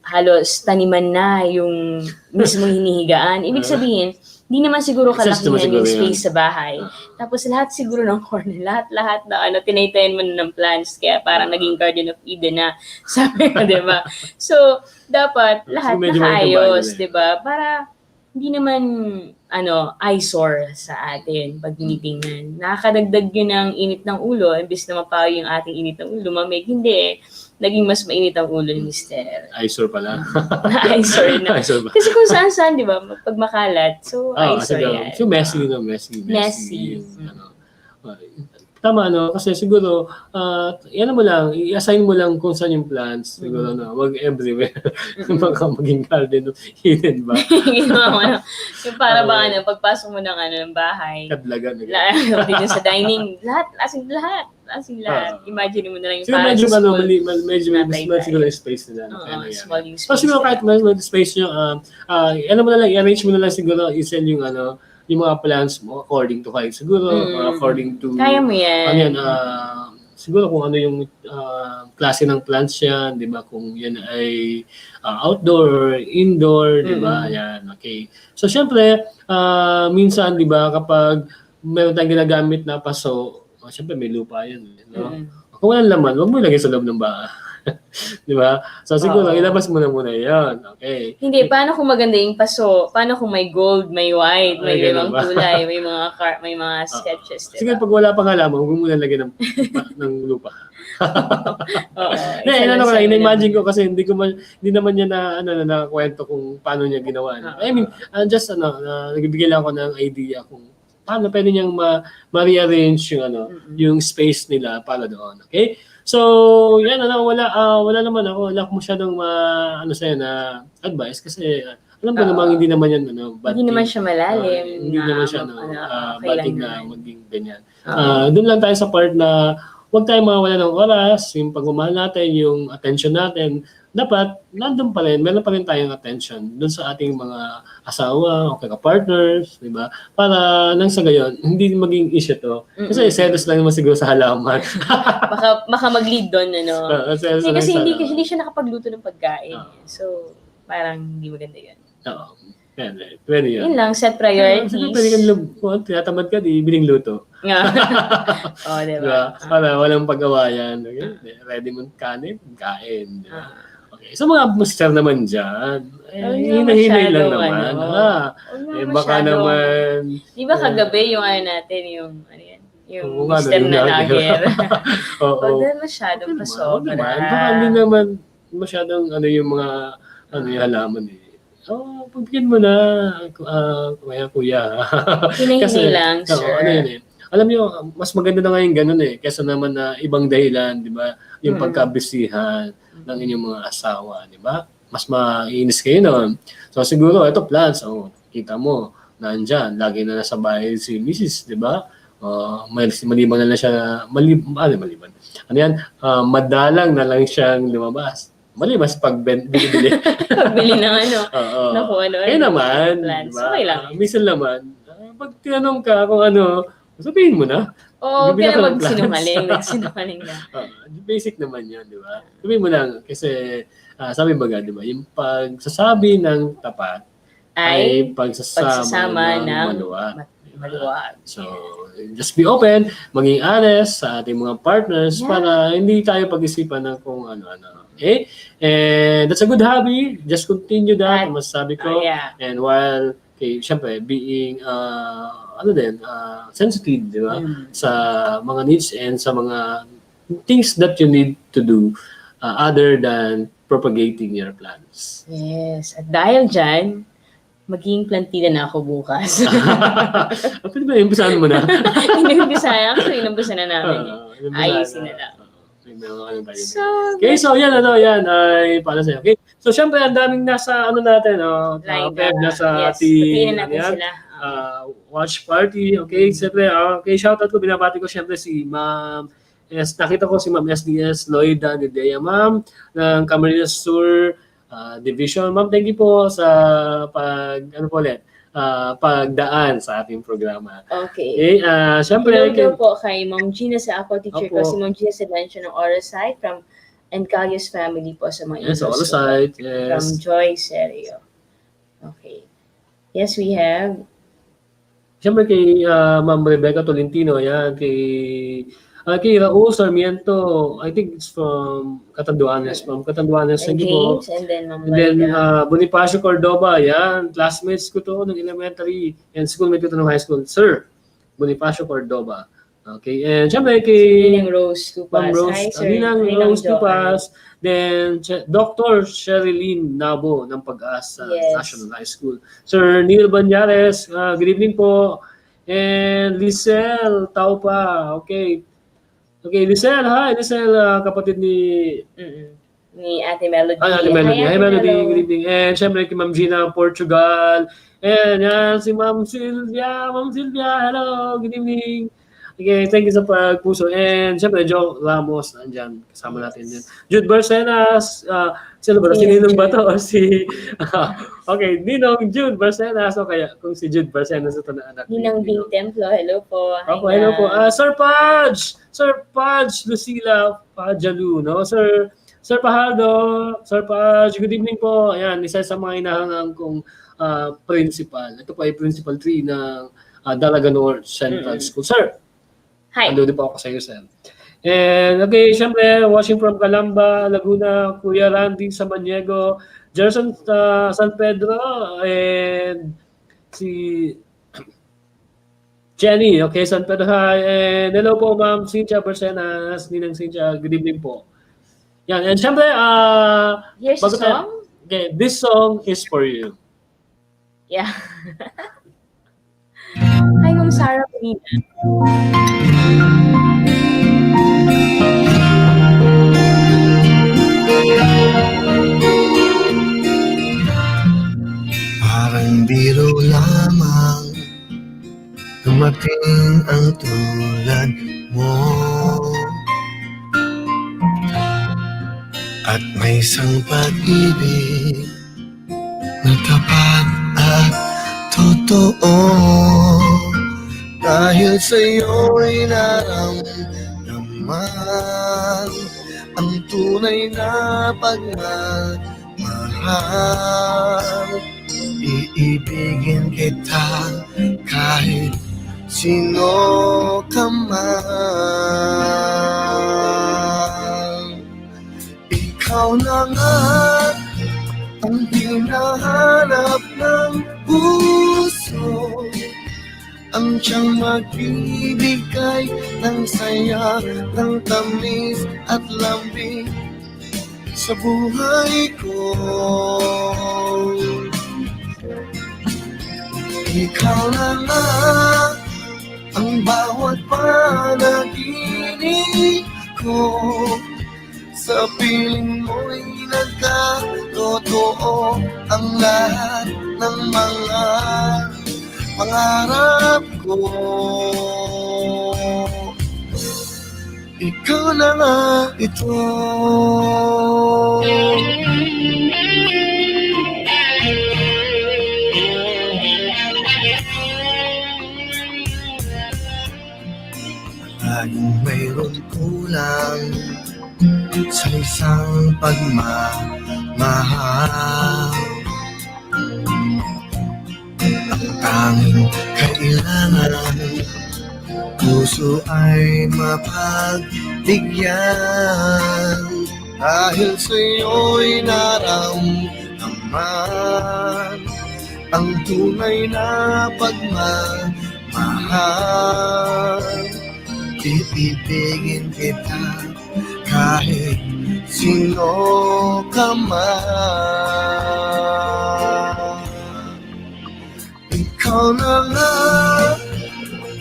halos taniman na yung mismong hinihigaan. Ibig sabihin, hindi naman siguro kalakihan yung space sa bahay. Tapos lahat siguro ng corner, lahat na tinaytayan mo na ng plants, kaya parang naging Garden of Eden na, sabi ko, di ba? So, dapat lahat nakaayos, di ba? Para hindi naman eyesore sa atin pag tinitingnan. Nakakadagdag yun ng init ng ulo, imbis na mapawi yung ating init ng ulo, hindi naging mas mainit ang ulo ni Mister. Eyesore pala. Eyesore na. Kasi kung saan-saan, di ba, pag makalat, so eyesore yan. So messy. Tama, kasi siguro, yan mo lang, i-assign mo lang kung saan yung plants, siguro, wag everywhere. Baka maging Garden of Eden ba? Yung para ba, pagpasok mo ng bahay, Kadlagan. Dito sa dining, lahat. Imagine mo na lang yung parang sa school. Medyo siguro yung space nila. Small yung space. So siguro kahit may space yung, i-arrange mo na lang siguro, i-sell yung mga plans mo according to height siguro or according to kaya mo yan. Siguro kung ano yung klase ng plants yan, di ba? Kung yan ay outdoor or indoor, di ba? Yan, okay. So syempre, minsan, di ba, kapag meron tayong ginagamit na paso, syempre may lupa yan. No? Kung walang laman, huwag mo ilagay sa loob ng bahay. Di ba? So siguro, ilabas mo na muna yan. Okay. Hindi, paano kung maganda yung paso? Paano kung may gold, may white, may limang kulay, may mga sketches, diba? Sige, pag wala pang halaman, huwag mo muna lagyan ng lupa. In-imagine ko kasi hindi naman niya na kwento kung paano niya ginawa. I mean, just nagbibigay lang ako ng idea kung paano pwede niyang ma-rearrange yung space nila para doon. Okay? So, yan, wala naman ako. Wala ko masyadong na advice kasi alam ko namang hindi naman yan, hindi naman siya malalim. Hindi naman siya, bad thing na maging ganyan. Doon lang tayo sa part na huwag tayo mawala ng oras, yung pagmamahal natin, yung attention natin, dapat nandun pa rin, meron pa rin tayong attention dun sa ating mga asawa o partners, di ba? Para nang sa gayon, hindi maging issue to. Kasi selos lang naman siguro sa halaman. Baka mag-lead doon, ano. Selos lang Kasi sa hindi halaman. siya nakapagluto ng pagkain. So, parang hindi maganda yun. Oo. Pwede yun. Yun lang, set Siyempre, priorities. pwede kang kung tinatamad ka, di biling luto. Nga. Oh, diba? Diba? Para walang pag-awayan. Okay? Ready mo kanin? Kain. Diba? Okay. So mga mister naman dyan, hinahinay lang naman. Baka naman... Di ba kagabi yung natin, yung Oo, mister na lager? Oo. Huwag na masyadong pasobra. Baka hindi naman masyadong yung mga yung halaman eh. Pagbigyan mo na, kuya. Hinahinay lang, sir. Alam niyo, mas maganda na ngayon ganun eh, kesa naman na ibang dahilan, di ba? Yung pagkabisihan ng inyong mga asawa, di ba? Mas mainis kayo noon. So siguro, ito plans, kita mo, nandyan, lagi na nasa bahay si Misis, di ba? Maliban na lang siya, maliban. Madalang na lang siyang lumabas. Maliban sa pagbili. Pagbili ng naku, Kaya naman, plans. diba? Okay lang. Minsan naman, pag tinanong ka kung sabihin mo na. Oo, Bibigyan kaya ka ng plans. nagsinungaling na. Basic naman yun, di ba? Sabihin mo lang, kasi sabi baga, di ba, yung pagsasabi ng tapat ay pagsasama ng maluwag. So, just be open, maging honest sa ating mga partners para hindi tayo pag-isipan ng kung ano-ano. Okay? And that's a good hobby. Just continue that, masasabi ko. And while, syempre, being, sensitive, di ba? Sa mga needs and sa mga things that you need to do other than propagating your plans. Yes. At dahil dyan, maging plantita na ako bukas. Pwede ba, imbisahan mo na? Hindi imbisahan. Actually, inumpisan na namin. Ayusin na lang. Okay, so yan ay para sa'yo. Okay, so syempre ang daming nasa natin, nasa ating watch party. Okay, syempre, shoutout ko, binabati ko syempre si Ma'am nakita ko si Ma'am SDS Loida Dedea, Ma'am, ng Camarines Sur Division. Ma'am, thank you po sa pagdaan sa ating programa. Okay. Siyempre, hello po kay Ma'am Gina sa ako teacher ko, si Ma'am Gina Sedlencio ng Orosite from Encalius family po sa mga yes, Orosite, yes. From Joy Serio. Okay. Yes, we have. Siyempre kay Ma'am Rebecca Tolentino, yan, kay Raul Sarmiento, I think it's from Catanduanes. Ma'am Catanduanes, thank you po. And then Ma'am Bonifacio Cordoba, yan, classmates ko to ng elementary and schoolmate ko to ng high school. Sir, Bonifacio Cordoba. Okay, and syempre kay Ninang Rose Tupas. Ma'am Rose, Hi, sir. Ninang Rose Tupas. Then, Dr. Sherilyn Nabo ng Pag-asa National High School. Sir Neil Banyares, good evening po. And Lisel Taupa, okay. Okay, Lisel, hi. Lisel, kapatid ni Ate Melody. Ate Melody. Hi, Melody. Good evening. And syempre, kay Ma'am Gina, Portugal. And yan, si Ma'am Sylvia. Ma'am Sylvia, hello. Good evening. Okay, thank you sa pagpuso. And syempre, Joe Ramos, nandyan. Kasama natin din. Jude Barcenas. Sino ba? Si Ninong ba to? Or si... okay, Ninong Jude Barcenas. O kaya, kung si Jude Barcenas ito na anak. Ninang Bing Templo. Hello po. Hello po. Sir Pudge! Sir Pudge Lucila Pajalu, no? Sir Pajardo, Sir Pudge, good evening po. Ayan, isa sa mga inahangang kong principal. Ito po ay Principal 3 ng Dalaga North Central School. Sir, hi. Ando din po ako sa iyo, sir. And okay, syempre, watching from Calamba, Laguna, Kuya Randy Samaniego, Gerson San Pedro, and si Jenny, okay, San Pedro, hi. And hello po, Ma'am Cynthia Barcenas, Ninang Cynthia, good evening po. Yan, and syempre, here's the song. Okay, this song is for you. Yeah. Hi, Ma'am Sarah Pina. Parang biro lamang dumating ang tulad mo At may isang pag-ibig na tapat at totoo. Dahil sa'yo'y naramdaman ang tunay na pagmamahal. Iibigin kita kahit sino ka man. Ikaw na nga ang hinahanap ng puso, ang siyang magbibigay ng saya, ng tamis at lambing sa buhay ko. Ikaw na nga ang bawat panaginip ko, sa piling mo'y nagkatotoo ang lahat ng mga pangarap ko. Ikaw na nga ito. Laging mayroon kulang sa isang pagmamahal. Ang tanging kailangan, puso ay mapagbigyan. Dahil sa'yo'y naramdaman ang tunay na pagmamahal. Ibibigin kita kahit sino ka man. Ikaw na nga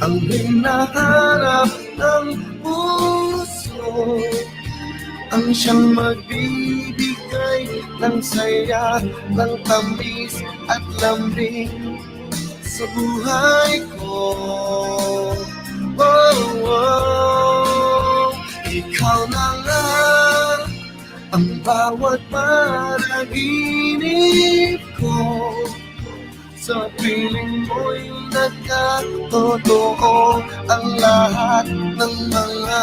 ang hinahanap ng puso, ang siyang magbibigay ng saya, ng tamis at lambing sa buhay ko. Oh, oh. Ikaw na nga ang bawat panaginip ko, sa piling mo'y nagkatotoo ang lahat ng mga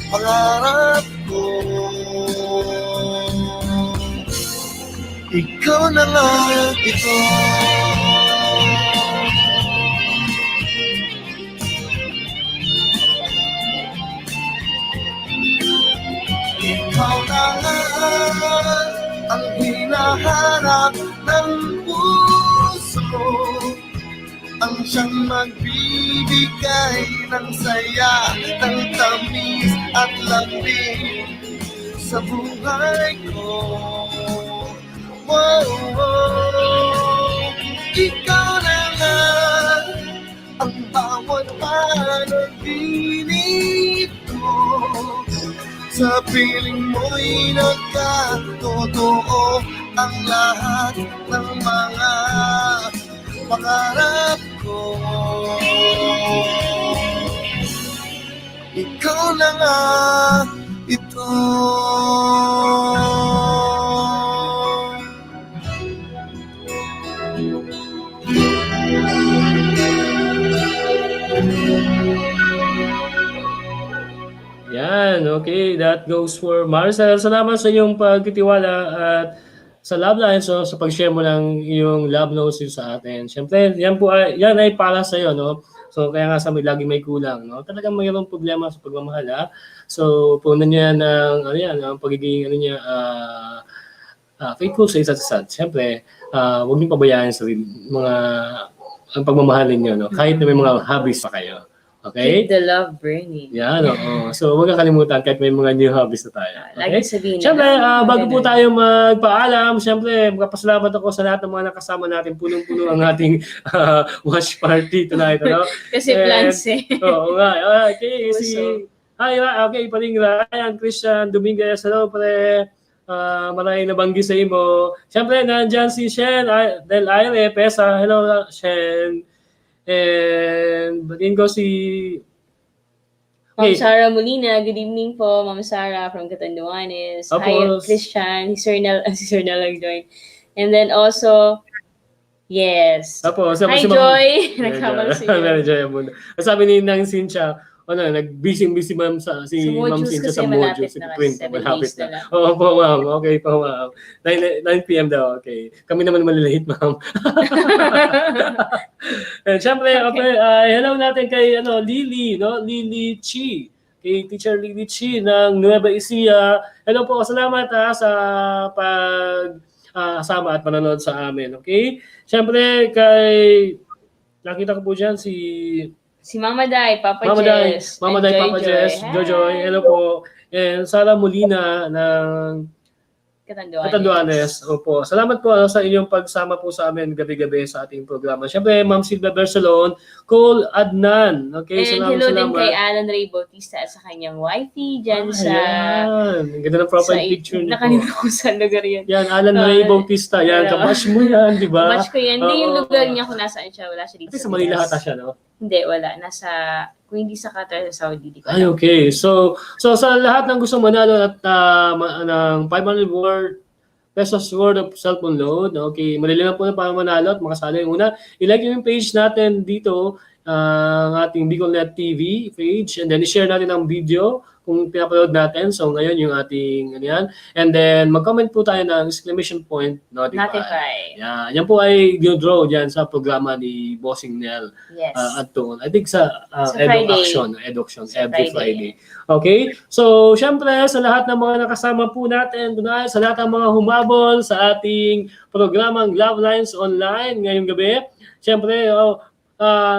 pangarap ko. Ikaw na nga ito. Ikaw na nga ang hinahanap ng puso, ang siyang magbibigay ng saya, ng tamis at lambing sa buhay ko. Wow, wow. Ikaw na nga ang bawat panaginip ko, sa piling mo'y nagkatotoo ang lahat ng mga pangarap ko. Ikaw na nga ito. Yan, okay. That goes for Marcel. Salamat sa iyong pagtitiwala at sa love line, so sa pag-share mo ng iyong love notes sa atin. Siyempre, yan ay para sa iyo, no? So kaya nga sabi lagi may kulang, no? Talagang mayroong problema sa pagmamahal, ha? So puno niya ng ang pagiging faithful sa isa't isa. Siyempre, huwag niyo pabayaan sa mga ang pagmamahalin niyo, no? Kahit na may mga hobbies pa kayo. Okay? Keep the love burning. Yan, oo. So, huwag kang kalimutan kahit may mga new hobbies na tayo. Okay? Lagi sabihin na. Siyempre, bago po tayo magpaalam, siyempre, magpasalamat ako sa lahat ng mga nakasama natin. Punong-puno ang ating watch party tonight. Ano? Kasi plans eh. Oo nga. Okay, okay, paling Ryan, Christian, Dominguez, hello, pare. Maraming nabanggi sa imo. Siyempre, nandyan si Shen, Del Aire, Pesa. Hello, Shen. And batiin ko si Okay. Sarah Molina, good evening po, Ma'am Sarah from Catanduanes. Hi, Tapos, Christian. Si Sir Nel nag-join. And then also, yes. tapos, Hi, si Joy. Yeah, Nagkamal si Meron Joy. Joy muna. Sabi ni Nang Cynthia, nag-busy ma'am Sa si Ma'am modules Cynthia kasi sa malapit modules, na print kasi, 7 malapit days na na. lang. Oo po ma'am, okay po ma'am. 9 p.m. daw, okay. Kami naman malilate ma'am. And syempre, okay, hello natin kay Lily, no? Lily Chi. Kay Teacher Lily Chi ng Nueva Ecija. Hello po, salamat sa pag sama at panonood sa amin, okay? Syempre, nakita ko po dyan Si Mama Day, Papa Mama Day, Jess, Mama and Day, Joy Papa Joy. Jess, Jojoy, hello po. And Sarah Molina ng Catanduanes. Opo. Salamat po sa inyong pagsama po sa amin gabi-gabi sa ating programa. Siyempre, Ma'am Silvia Bersalon, Cole Adnan. Okay, And hello din kay Alan Ray Bautista at sa kanyang wifey dyan sa... Ayan. Ang ganda ng profile picture niyo po. Nakalimutan ko sa lugar yan. Yan, Alan Ray Bautista. Yan, kabash mo yan, di ba? Kabash ko yan. Hindi yung lugar niya kung nasaan siya. Wala siya dito sa Manila hata siya, no? Hindi, wala. Kung hindi sa Qatar, sa Saudi. Di ko Ay, okay. So sa lahat ng gusto manalo at ng 500 pesos worth of cellphone load, okay, malili na po na para manalo at makasali. Una, ilike yung page natin dito, ang ating BicolNet TV page, and then i-share natin ang video kung pinapanood natin. So ngayon yung ating yan. And then mag-comment po tayo ng exclamation point notify. Yan po ay draw diyan sa programa ni Bossing Nel. Yes. At I think sa Eduk Aksyon every Friday. Okay? So syempre sa lahat ng mga nakasama po natin tonight, sa lahat ng mga humabol sa ating programang Love Lines Online ngayong gabi, syempre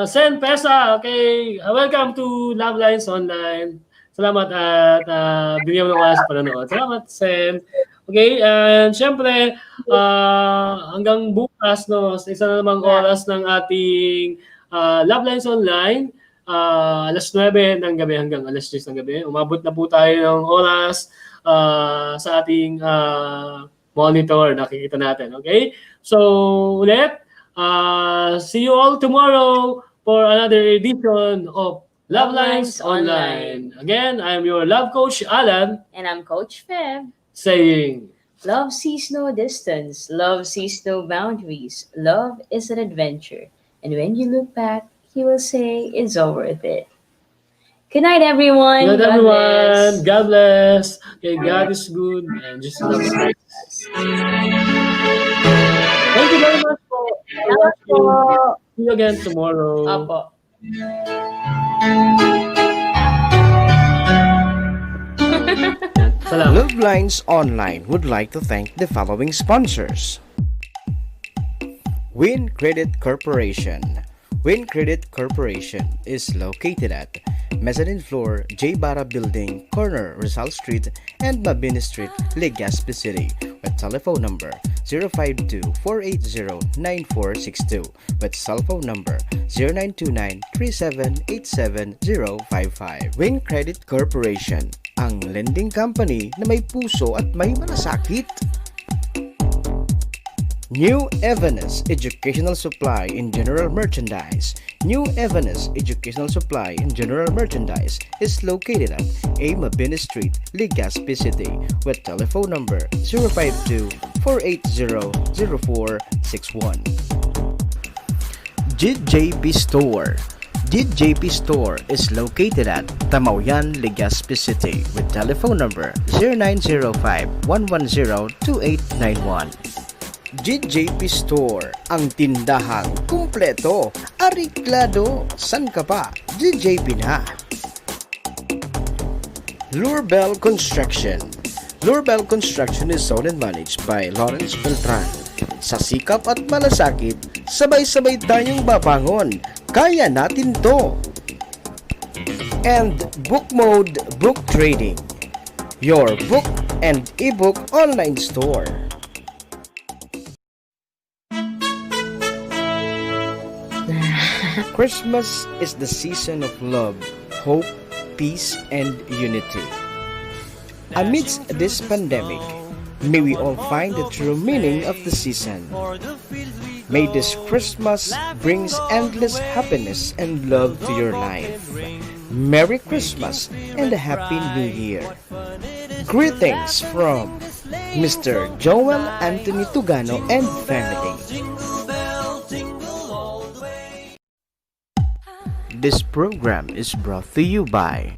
Sen Pesa, okay, welcome to Love Lines Online. Salamat at binigyan mo ng oras sa panonood. Salamat, Sen. Okay, and syempre, hanggang bukas, no, sa isa na namang oras ng ating Love Lines Online, alas 9 ng gabi hanggang alas 10 ng gabi. Umabot na po tayo ng oras sa ating monitor, nakikita natin. Okay? So, ulit, see you all tomorrow for another edition of Love Lines Online. Again, I'm your love coach, Alan. And I'm Coach Feb. Saying, love sees no distance. Love sees no boundaries. Love is an adventure. And when you look back, you will say it's all worth it. Good night, everyone. good night, everyone. God bless. Okay, God is good and just love us. Thank you very much for watching. See you again tomorrow. Apo. Love Lines Online would like to thank the following sponsors. Win Credit Corporation. Win Credit Corporation is located at Mezzanine Floor, J. Barra Building, corner Rizal Street and Mabini Street, Legazpi City, with telephone number 052-480-9462, with cell phone number 0929-3787055. Win Credit Corporation, ang lending company na may puso at may malasakit. New Evanes Educational Supply in General Merchandise. New Evanes Educational Supply in General Merchandise is located at A. Mabini Street, Legazpi City, with telephone number 052-480-0461. JJP Store. JJP Store is located at Tamauyan, Legazpi City, with telephone number 0905-110-2891. JJP Store, ang tindahang kumpleto, ariklado, san ka pa? JJP na. Lurbel Construction. Lurbel Construction is owned and managed by Lawrence Beltran. Sa sikap at malasakit, sabay-sabay tayong babangon. Kaya natin to. And Book Mode Book Trading, your book and ebook online store. Christmas is the season of love, hope, peace, and unity. Amidst this pandemic, may we all find the true meaning of the season. May this Christmas brings endless happiness and love to your life. Merry Christmas and a Happy New Year. Greetings from Mr. Joel Anthony Tugano and family. This program is brought to you by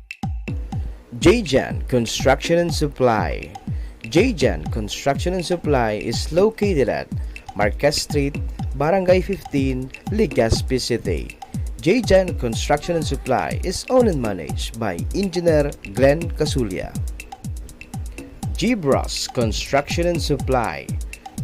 Jjan Construction and Supply. Jjan Construction and Supply is located at Marquez Street, Barangay 15, Legazpi City. Jjan Construction and Supply is owned and managed by Engineer Glenn Casulia. Gibros Construction and Supply.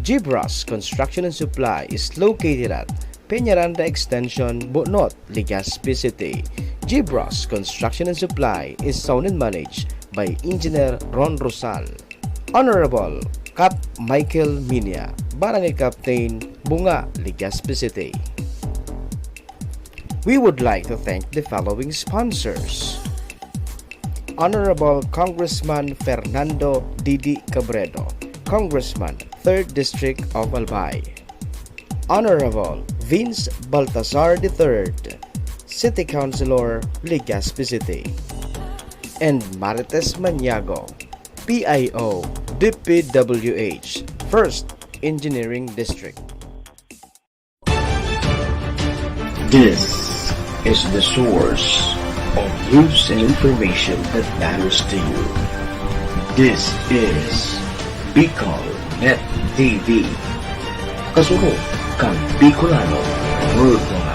Gibros Construction and Supply is located at Peñaranda Extension, Bonot, Legazpi City. Gibros Construction and Supply is owned and managed by Engineer Ron Rosal. Honorable Cap Michael Minya, Barangay Captain, Bunga, Legazpi City. We would like to thank the following sponsors: Honorable Congressman Fernando Didi Cabredo, Congressman, 3rd District of Albay. Honorable Vince Baltazar III, City Councilor, Legazpi City. And Marites Maniago, PIO, DPWH, 1st Engineering District. This is the source of news and information that matters to you. This is Bicol Net TV. Kasunod kang Bicolano Worldwide.